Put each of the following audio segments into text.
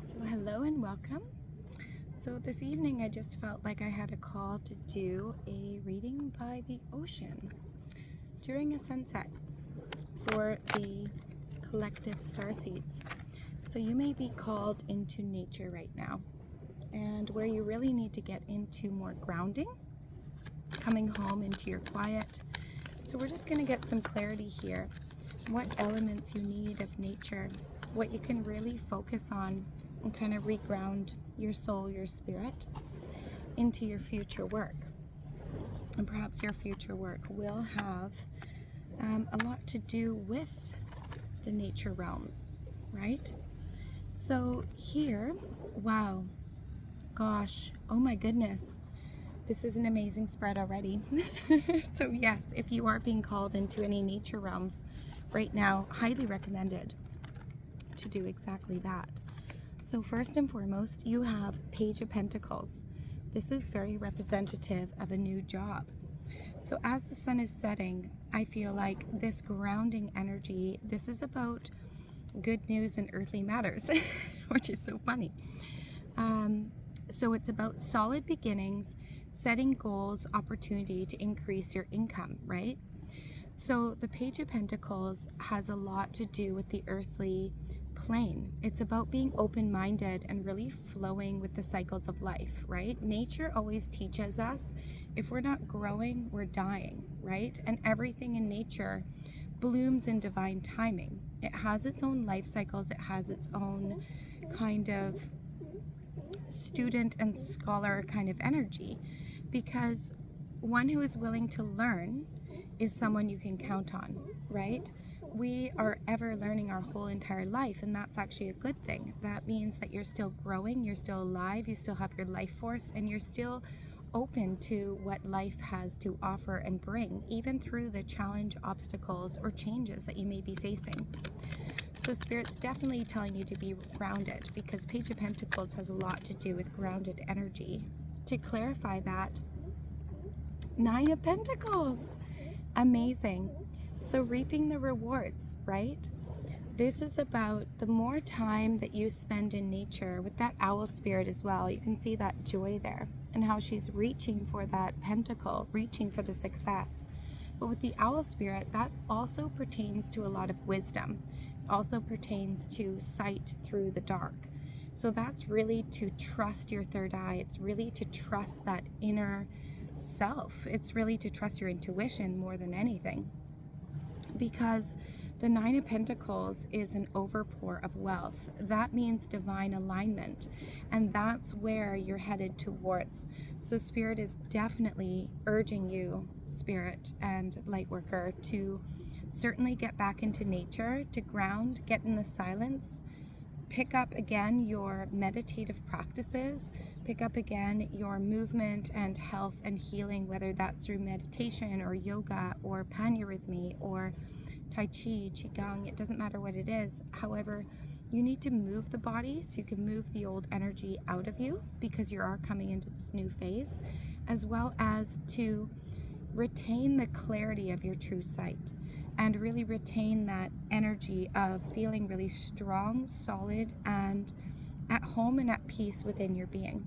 So hello and welcome. So this evening I just felt like I had a call to do a reading by the ocean during a sunset for the collective starseeds. So you may be called into nature right now, and where you really need to get into more grounding, coming home into your quiet. So we're just going to get some clarity here. What elements you need of nature, what you can really focus on and kind of reground your soul, your spirit into your future work. And perhaps your future work will have a lot to do with the nature realms, right? So here, wow, gosh, oh my goodness, this is an amazing spread already. So yes, if you are being called into any nature realms right now, highly recommended to do exactly that. So first and foremost, you have Page of Pentacles. This is very representative of a new job. So as the sun is setting, I feel like this grounding energy, this is about good news in earthly matters, which is so funny. So it's about solid beginnings, setting goals, opportunity to increase your income, right? So the Page of Pentacles has a lot to do with the earthly plane. It's about being open-minded and really flowing with the cycles of life, right? Nature always teaches us if we're not growing, we're dying, right? And everything in nature blooms in divine timing. It has its own life cycles. It has its own kind of student and scholar kind of energy, because one who is willing to learn is someone you can count on, right? We are ever learning our whole entire life, and that's actually a good thing. That means that you're still growing, you're still alive, you still have your life force, and you're still open to what life has to offer and bring, even through the challenge, obstacles, or changes that you may be facing. So Spirit's definitely telling you to be grounded, because Page of Pentacles has a lot to do with grounded energy. To clarify that, Nine of Pentacles. Amazing. So reaping the rewards, right? This is about the more time that you spend in nature with that owl spirit as well. You can see that joy there and how she's reaching for that pentacle, reaching for the success. But with the owl spirit, that also pertains to a lot of wisdom. It also pertains to sight through the dark. So that's really to trust your third eye. It's really to trust that inner self. It's really to trust your intuition more than anything, because the Nine of Pentacles is an overpour of wealth. That means divine alignment, and that's where you're headed towards. So Spirit is definitely urging you, Spirit and Lightworker, to certainly get back into nature, to ground, get in the silence, pick up again your meditative practices, pick up again your movement and health and healing, whether that's through meditation or yoga or panurhythmy or Tai Chi, Qigong. It doesn't matter what it is. However, you need to move the body so you can move the old energy out of you, because you are coming into this new phase, as well as to retain the clarity of your true sight and really retain that energy of feeling really strong, solid, and at home and at peace within your being.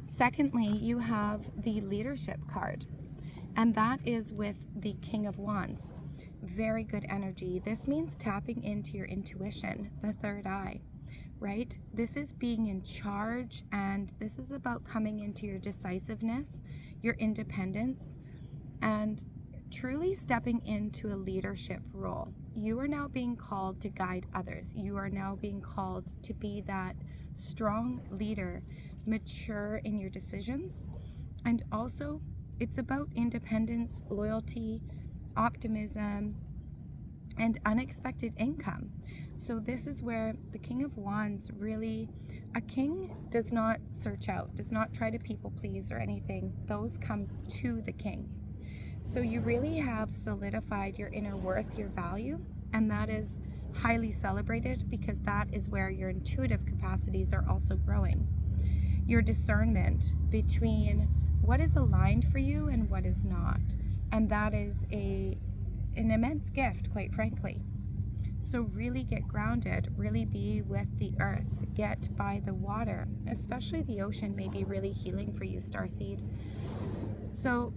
Secondly, you have the leadership card, and that is with the King of Wands. Very good energy. This means tapping into your intuition, the third eye, right? This is being in charge, and this is about coming into your decisiveness, your independence, and truly stepping into a leadership role. You are now being called to guide others. You are now being called to be that strong leader, mature in your decisions. And also, it's about independence, loyalty, optimism, and unexpected income. So this is where the King of Wands really, a king does not search out, does not try to people please or anything. Those come to the king. So you really have solidified your inner worth, your value, and that is highly celebrated, because that is where your intuitive capacities are also growing. Your discernment between what is aligned for you and what is not. And that is an immense gift, quite frankly. So really get grounded, really be with the earth, get by the water, especially the ocean may be really healing for you, Starseed. So,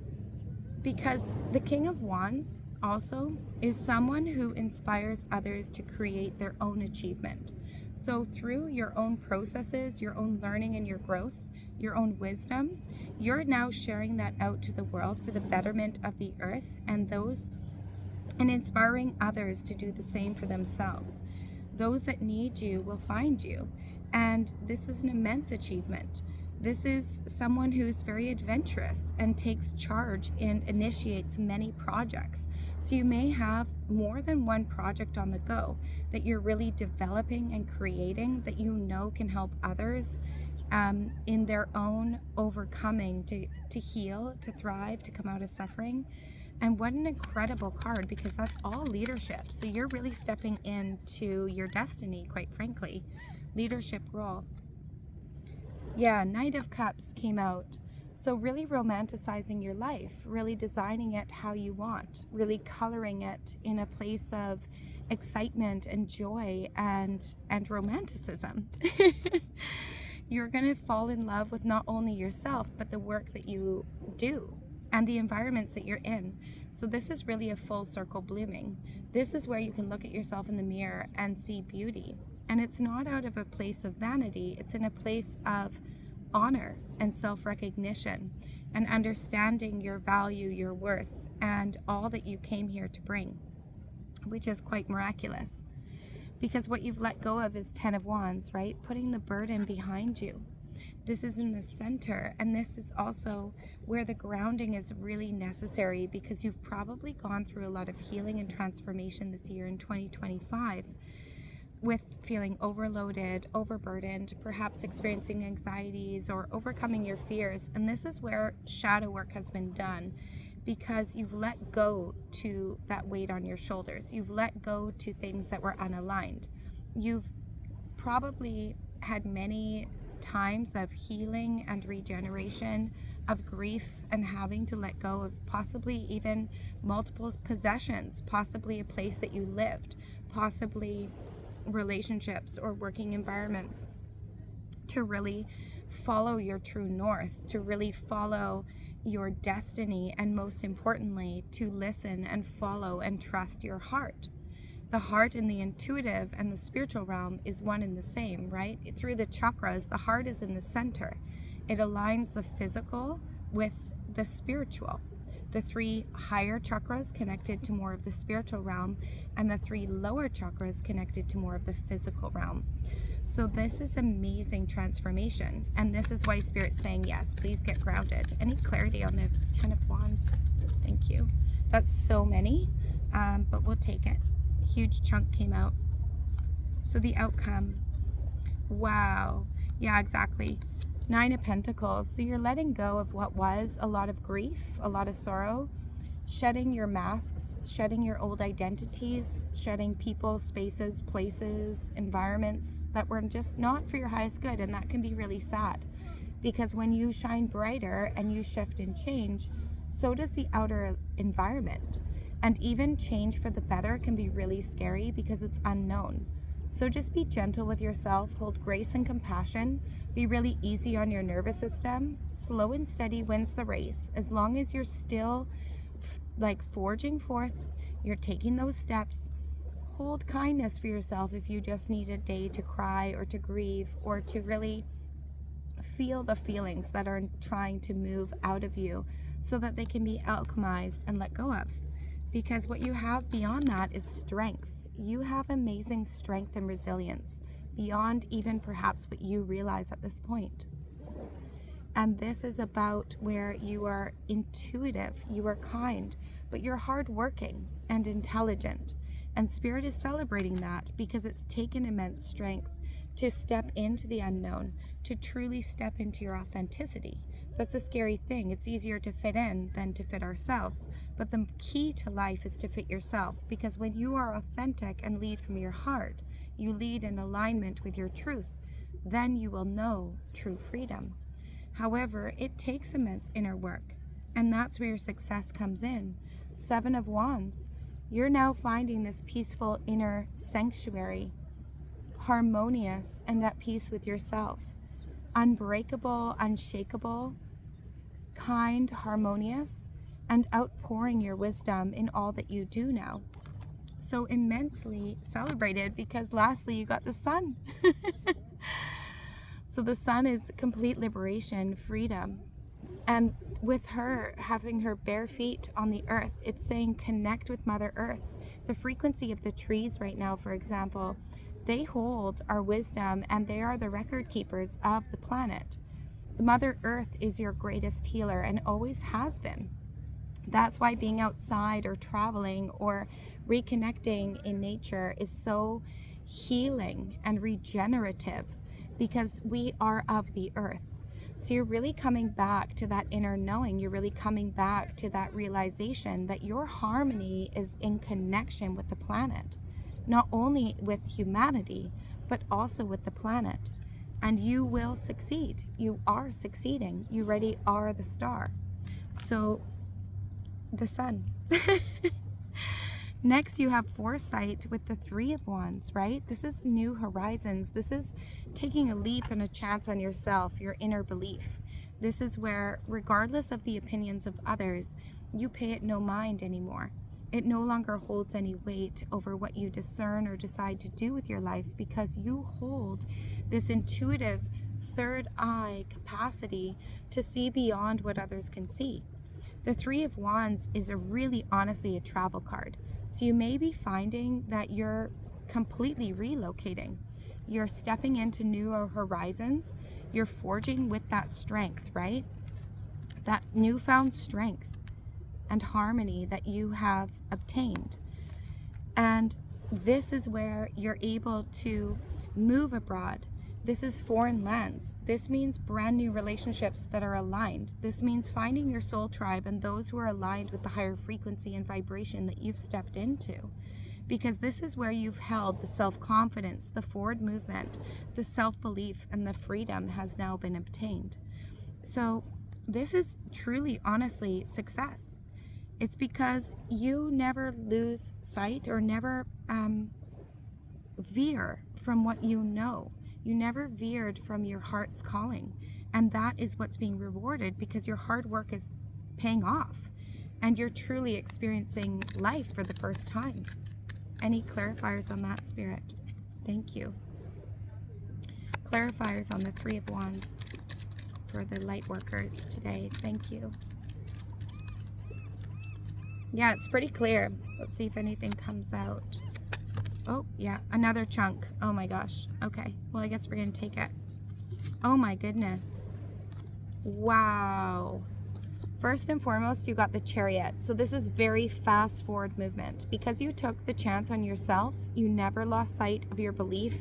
because the King of Wands also is someone who inspires others to create their own achievement. So through your own processes, your own learning and your growth, your own wisdom, you're now sharing that out to the world for the betterment of the earth and inspiring others to do the same for themselves. Those that need you will find you. And this is an immense achievement. This is someone who's very adventurous and takes charge and initiates many projects. So you may have more than one project on the go that you're really developing and creating that you know can help others in their own overcoming to heal, to thrive, to come out of suffering. And what an incredible card, because that's all leadership. So you're really stepping into your destiny, quite frankly. Leadership role. Yeah, Knight of Cups came out. So really romanticizing your life, really designing it how you want, really coloring it in a place of excitement and joy and romanticism. You're going to fall in love with not only yourself, but the work that you do and the environments that you're in. So this is really a full circle blooming. This is where you can look at yourself in the mirror and see beauty. And it's not out of a place of vanity, it's in a place of honor and self-recognition and understanding your value, your worth, and all that you came here to bring, which is quite miraculous. Because what you've let go of is 10 of Wands, right? Putting the burden behind you. This is in the center, and this is also where the grounding is really necessary, because you've probably gone through a lot of healing and transformation this year in 2025 with feeling overloaded, overburdened, perhaps experiencing anxieties or overcoming your fears. And this is where shadow work has been done, because you've let go to that weight on your shoulders. You've let go to things that were unaligned. You've probably had many times of healing and regeneration, of grief, and having to let go of possibly even multiple possessions, possibly a place that you lived, possibly relationships or working environments, to really follow your true north, to really follow your destiny, and most importantly, to listen and follow and trust your heart. The heart and the intuitive and the spiritual realm is one and the same, right? Through the chakras, the heart is in the center. It aligns the physical with the spiritual. The 3 higher chakras connected to more of the spiritual realm, and the 3 lower chakras connected to more of the physical realm. So this is amazing transformation, and this is why Spirit's saying, yes, please get grounded. Any clarity on the 10 of Wands? Thank you. That's so many, but we'll take it. Huge chunk came out. So the outcome, wow, yeah, exactly. 9 of Pentacles. So you're letting go of what was a lot of grief, a lot of sorrow, shedding your masks, shedding your old identities, shedding people, spaces, places, environments that were just not for your highest good. And that can be really sad, because when you shine brighter and you shift and change, so does the outer environment. And even change for the better can be really scary because it's unknown. So just be gentle with yourself, hold grace and compassion, be really easy on your nervous system. Slow and steady wins the race. As long as you're still like forging forth, you're taking those steps. Hold kindness for yourself if you just need a day to cry or to grieve or to really feel the feelings that are trying to move out of you, so that they can be alchemized and let go of. Because what you have beyond that is strength. You have amazing strength and resilience beyond even perhaps what you realize at this point. And this is about where you are intuitive, you are kind, but you're hardworking and intelligent. And Spirit is celebrating that, because it's taken immense strength to step into the unknown, to truly step into your authenticity. That's a scary thing. It's easier to fit in than to fit ourselves. But the key to life is to fit yourself, because when you are authentic and lead from your heart, you lead in alignment with your truth, then you will know true freedom. However, it takes immense inner work, and that's where your success comes in. 7 of Wands. You're now finding this peaceful inner sanctuary, harmonious and at peace with yourself, unbreakable, unshakable, kind, harmonious, and outpouring your wisdom in all that you do now. So immensely celebrated, because lastly you got the sun. So the sun is complete liberation, freedom. And with her having her bare feet on the earth, it's saying connect with Mother Earth. The frequency of the trees right now, for example, they hold our wisdom, and they are the record keepers of the planet. Mother Earth is your greatest healer and always has been. That's why being outside or traveling or reconnecting in nature is so healing and regenerative, because we are of the earth. So you're really coming back to that inner knowing. You're really coming back to that realization that your harmony is in connection with the planet, not only with humanity, but also with the planet. And you will succeed. You are succeeding. You already are the star. So the sun. Next, you have foresight with the Three of Wands, right? This is new horizons. This is taking a leap and a chance on yourself, your inner belief. This is where, regardless of the opinions of others, you pay it no mind anymore. It no longer holds any weight over what you discern or decide to do with your life, because you hold this intuitive third eye capacity to see beyond what others can see. The Three of Wands is honestly a travel card. So you may be finding that you're completely relocating. You're stepping into new horizons. You're forging with that strength, right? That newfound strength and harmony that you have obtained. And this is where you're able to move abroad. This is foreign lands. This means brand new relationships that are aligned. This means finding your soul tribe and those who are aligned with the higher frequency and vibration that you've stepped into. Because this is where you've held the self-confidence, the forward movement, the self-belief, and the freedom has now been obtained. So this is truly, honestly, success. It's because you never lose sight or never veer from what you know. You never veered from your heart's calling. And that is what's being rewarded, because your hard work is paying off. And you're truly experiencing life for the first time. Any clarifiers on that, Spirit? Thank you. Clarifiers on the Three of Wands for the light workers today. Thank you. Yeah, it's pretty clear. Let's see if anything comes out. Oh, yeah, another chunk. Oh my gosh. Okay, well, I guess we're going to take it. Oh my goodness. Wow. First and foremost, you got the Chariot. So this is very fast forward movement. Because you took the chance on yourself, you never lost sight of your belief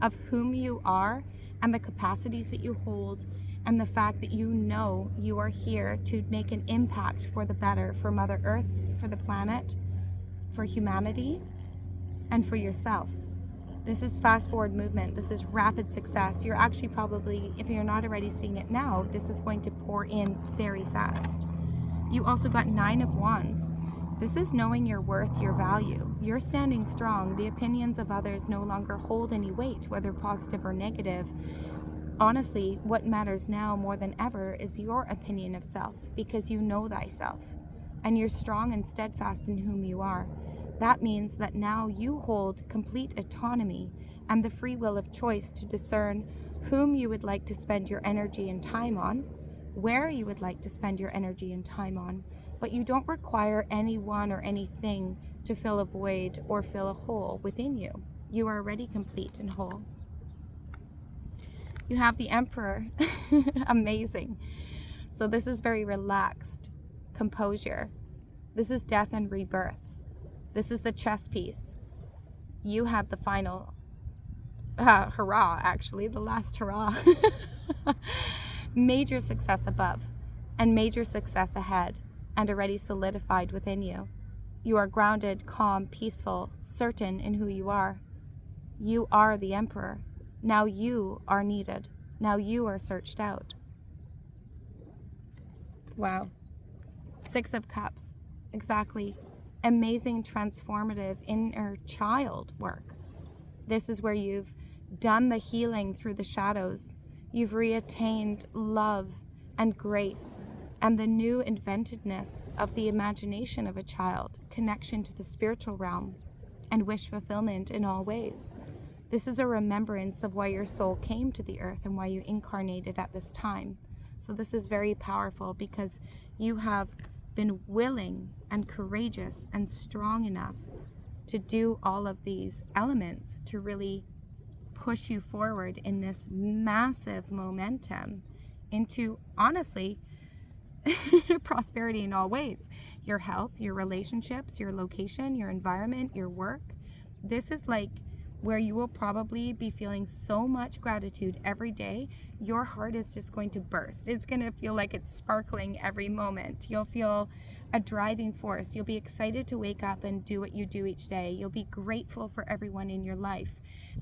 of whom you are and the capacities that you hold, and the fact that you know you are here to make an impact for the better, for Mother Earth, for the planet, for humanity, and for yourself. This is fast forward movement. This is rapid success. You're actually probably, if you're not already seeing it now, this is going to pour in very fast. You also got Nine of Wands. This is knowing your worth, your value. You're standing strong. The opinions of others no longer hold any weight, whether positive or negative. Honestly, what matters now more than ever is your opinion of self, because you know thyself, and you're strong and steadfast in whom you are. That means that now you hold complete autonomy and the free will of choice to discern whom you would like to spend your energy and time on, where you would like to spend your energy and time on, but you don't require anyone or anything to fill a void or fill a hole within you. You are already complete and whole. You have the Emperor. Amazing. So this is very relaxed, composure. This is death and rebirth. This is the chess piece. You had the final hurrah, actually, the last hurrah. Major success above and major success ahead, and already solidified within you. You are grounded, calm, peaceful, certain in who you are. You are the Emperor. Now you are needed. Now you are searched out. Wow. Six of Cups. Exactly. amazing transformative inner child work. This is where you've done the healing through the shadows. You've reattained love and grace and the new inventedness of the imagination of a child, connection to the spiritual realm, and wish fulfillment in all ways. This is a remembrance of why your soul came to the earth and why you incarnated at this time. So this is very powerful because you have been willing and courageous and strong enough to do all of these elements to really push you forward in this massive momentum into, honestly, prosperity in all ways. Your health, your relationships, your location, your environment, your work. This is like where you will probably be feeling so much gratitude every day. Your heart is just going to burst. It's going to feel like it's sparkling every moment. You'll feel a driving force. You'll be excited to wake up and do what you do each day. You'll be grateful for everyone in your life.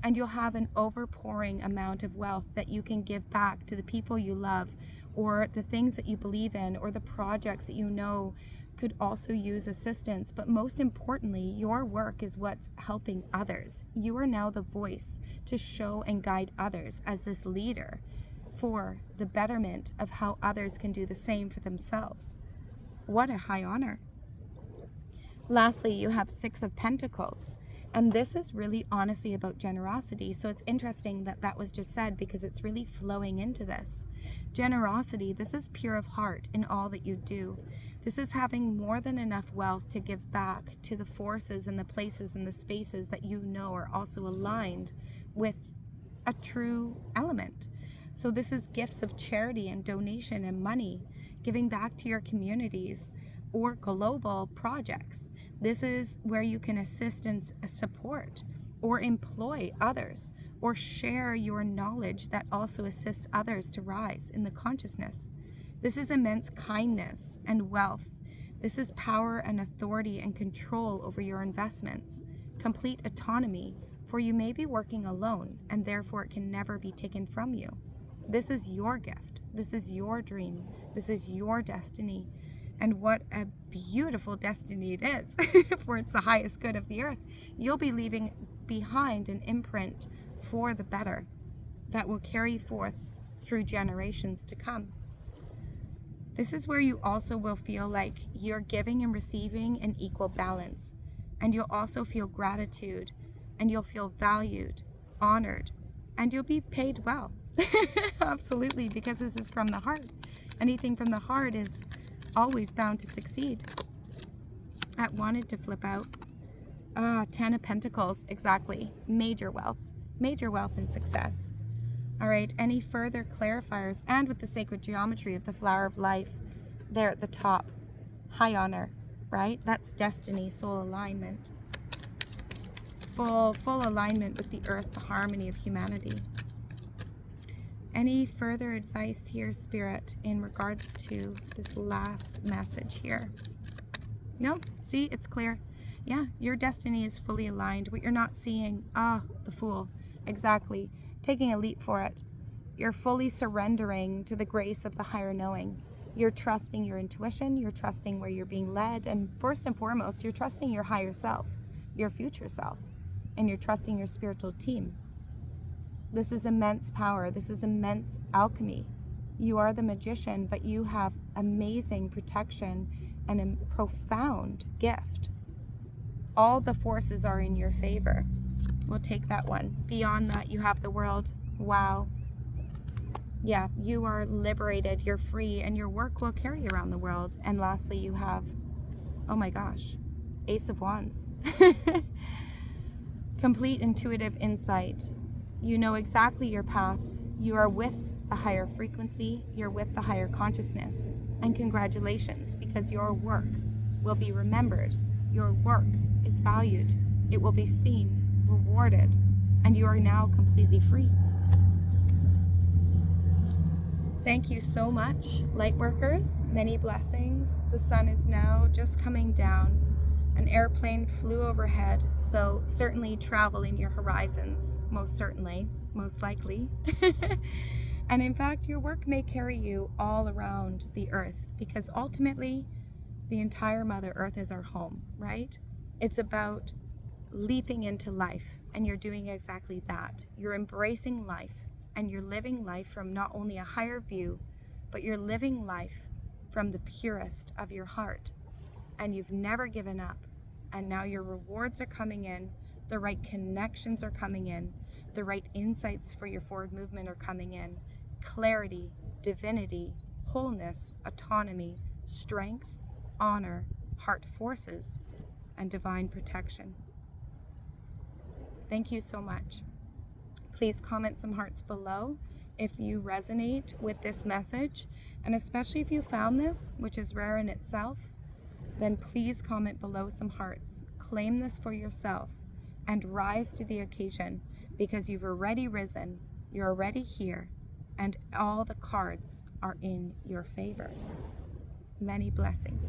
And you'll have an overpouring amount of wealth that you can give back to the people you love, or the things that you believe in, or the projects that you know could also use assistance. But most importantly, your work is what's helping others. You are now the voice to show and guide others as this leader for the betterment of how others can do the same for themselves. What a high honor. Lastly, you have Six of Pentacles. And this is really honestly about generosity. So it's interesting that that was just said because it's really flowing into this. Generosity, this is pure of heart in all that you do. This is having more than enough wealth to give back to the forces and the places and the spaces that you know are also aligned with a true element. So this is gifts of charity and donation and money, giving back to your communities or global projects. This is where you can assist and support or employ others or share your knowledge that also assists others to rise in the consciousness. This is immense kindness and wealth. This is power and authority and control over your investments, complete autonomy, for you may be working alone and therefore it can never be taken from you. This is your gift. This is your dream. This is your destiny. And what a beautiful destiny it is, for it's the highest good of the earth. You'll be leaving behind an imprint for the better that will carry forth through generations to come. This is where you also will feel like you're giving and receiving an equal balance. And you'll also feel gratitude, and you'll feel valued, honored, and you'll be paid well. Absolutely, because this is from the heart. Anything from the heart is always bound to succeed. I wanted to flip out. 10 of Pentacles, exactly. Major wealth and success. All right, any further clarifiers? And with the sacred geometry of the flower of life there at the top, high honor, right? That's destiny, soul alignment. Full alignment with the earth, the harmony of humanity. Any further advice here, Spirit, in regards to this last message here? No? See, it's clear. Yeah, your destiny is fully aligned. What you're not seeing, the Fool. Exactly. Taking a leap for it. You're fully surrendering to the grace of the higher knowing. You're trusting your intuition. You're trusting where you're being led. And first and foremost, you're trusting your higher self, your future self. And you're trusting your spiritual team. This is immense power. This is immense alchemy. You are the magician, but you have amazing protection and a profound gift. All the forces are in your favor. We'll take that one. Beyond that, you have the world. Wow. Yeah, you are liberated. You're free, and your work will carry you around the world. And lastly, you have, oh my gosh, Ace of Wands. Complete intuitive insight. You know exactly your path. You are with the higher frequency. You're with the higher consciousness. And congratulations, because your work will be remembered. Your work is valued. It will be seen, rewarded, and you are now completely free. Thank you so much, light workers. Many blessings. The sun is now just coming down. An airplane flew overhead, so certainly travel in your horizons, most certainly, most likely. And in fact, your work may carry you all around the earth, because ultimately, the entire Mother Earth is our home, right? It's about leaping into life, and you're doing exactly that. You're embracing life, and you're living life from not only a higher view, but you're living life from the purest of your heart. And you've never given up, and now your rewards are coming in, the right connections are coming in, the right insights for your forward movement are coming in, clarity, divinity, wholeness, autonomy, strength, honor, heart forces, and divine protection. Thank you so much. Please comment some hearts below if you resonate with this message, and especially if you found this, which is rare in itself, then please comment below some hearts. Claim this for yourself and rise to the occasion, because you've already risen, you're already here, and all the cards are in your favor. Many blessings.